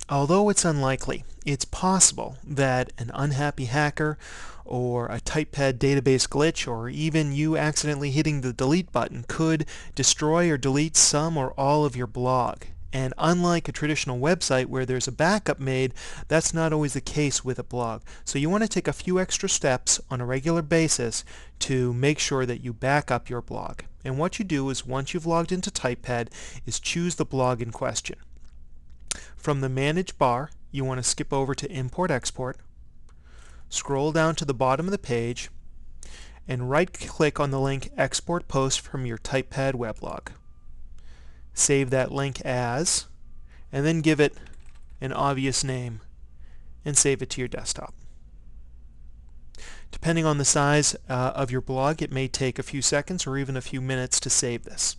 Although it's unlikely, it's possible that an unhappy hacker or a TypePad database glitch or even you accidentally hitting the delete button could destroy or delete some or all of your blog. And unlike a traditional website where there's a backup made, that's not always the case with a blog. So you want to take a few extra steps on a regular basis to make sure that you back up your blog. And what you do is once you've logged into TypePad is choose the blog in question. From the Manage bar, you want to skip over to Import Export, scroll down to the bottom of the page, and right-click on the link Export Post from your TypePad weblog. Save that link as, and then give it an obvious name, and save it to your desktop. Depending on the size of your blog, it may take a few seconds or even a few minutes to save this.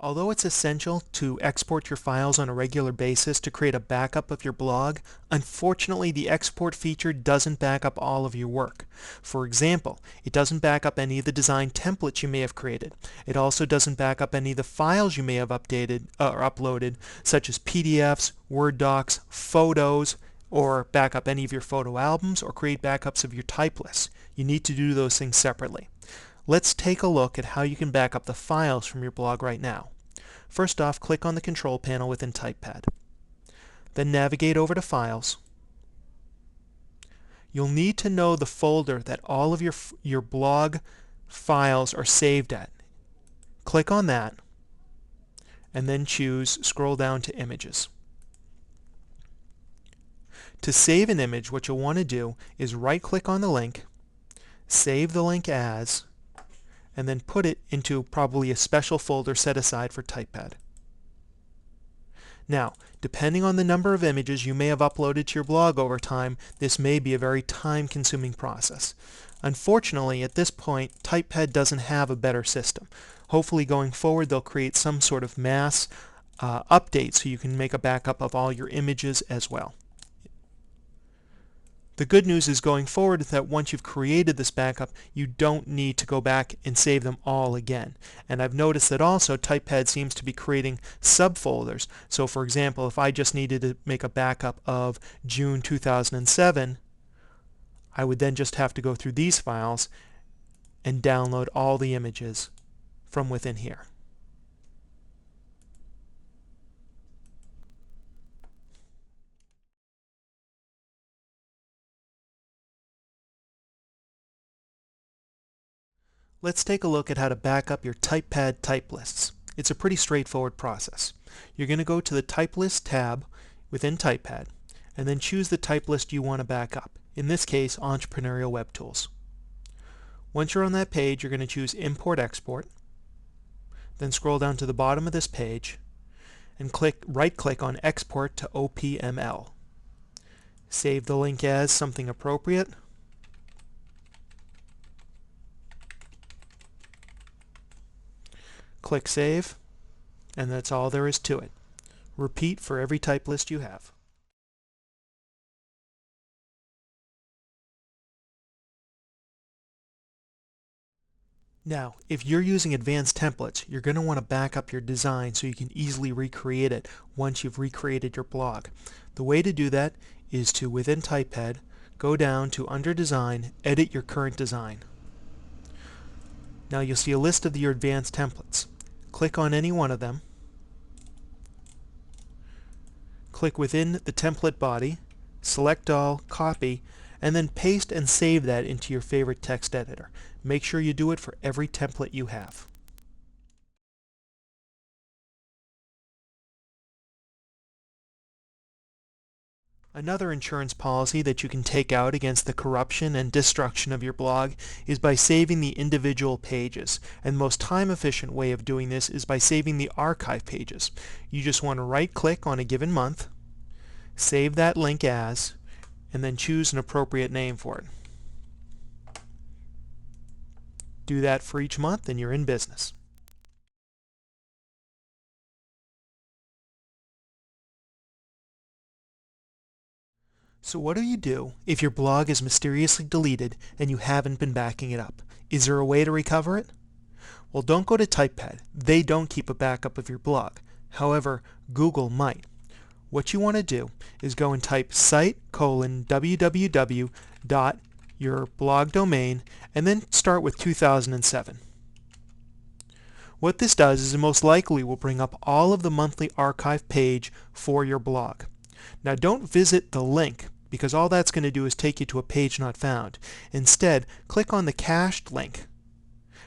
Although it's essential to export your files on a regular basis to create a backup of your blog, unfortunately the export feature doesn't back up all of your work. For example, it doesn't back up any of the design templates you may have created. It also doesn't back up any of the files you may have updated or uploaded, such as PDFs, Word docs, photos, or back up any of your photo albums or create backups of your type lists. You need to do those things separately. Let's take a look at how you can back up the files from your blog right now. First off, click on the control panel within TypePad. Then navigate over to Files. You'll need to know the folder that all of your blog files are saved at. Click on that, and then scroll down to Images. To save an image, what you'll want to do is right-click on the link, save the link as, and then put it into probably a special folder set aside for TypePad. Now, depending on the number of images you may have uploaded to your blog over time, this may be a very time-consuming process. Unfortunately, at this point, TypePad doesn't have a better system. Hopefully going forward they'll create some sort of mass update so you can make a backup of all your images as well. The good news is going forward is that once you've created this backup, you don't need to go back and save them all again. And I've noticed that also TypePad seems to be creating subfolders. So for example, if I just needed to make a backup of June 2007, I would then just have to go through these files and download all the images from within here. Let's take a look at how to back up your TypePad type lists. It's a pretty straightforward process. You're going to go to the Type List tab within TypePad and then choose the type list you want to back up. In this case, Entrepreneurial Web Tools. Once you're on that page, you're going to choose Import Export, then scroll down to the bottom of this page and right-click on Export to OPML. Save the link as something appropriate. Click Save, and that's all there is to it. Repeat for every type list you have. Now, if you're using advanced templates, you're going to want to back up your design so you can easily recreate it once you've recreated your blog. The way to do that is to, within TypePad, go down to Under Design, Edit your current design. Now you'll see a list of your advanced templates. Click on any one of them. Click within the template body, select all, copy, and then paste and save that into your favorite text editor. Make sure you do it for every template you have. Another insurance policy that you can take out against the corruption and destruction of your blog is by saving the individual pages. And the most time-efficient way of doing this is by saving the archive pages. You just want to right-click on a given month, save that link as, and then choose an appropriate name for it. Do that for each month and you're in business. So what do you do if your blog is mysteriously deleted and you haven't been backing it up? Is there a way to recover it? Well, don't go to TypePad. They don't keep a backup of your blog. However, Google might. What you want to do is go and type site:/www. your blog domain and then start with 2007. What this does is it most likely will bring up all of the monthly archive page for your blog. Now don't visit the link because all that's going to do is take you to a page not found. Instead, click on the cached link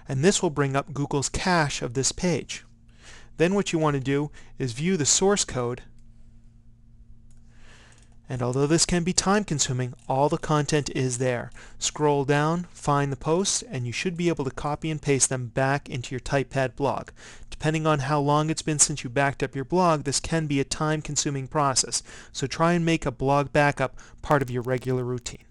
and this will bring up Google's cache of this page. Then what you want to do is view the source code, and although this can be time-consuming, all the content is there. Scroll down, find the posts, and you should be able to copy and paste them back into your TypePad blog. Depending on how long it's been since you backed up your blog, this can be a time-consuming process, so try and make a blog backup part of your regular routine.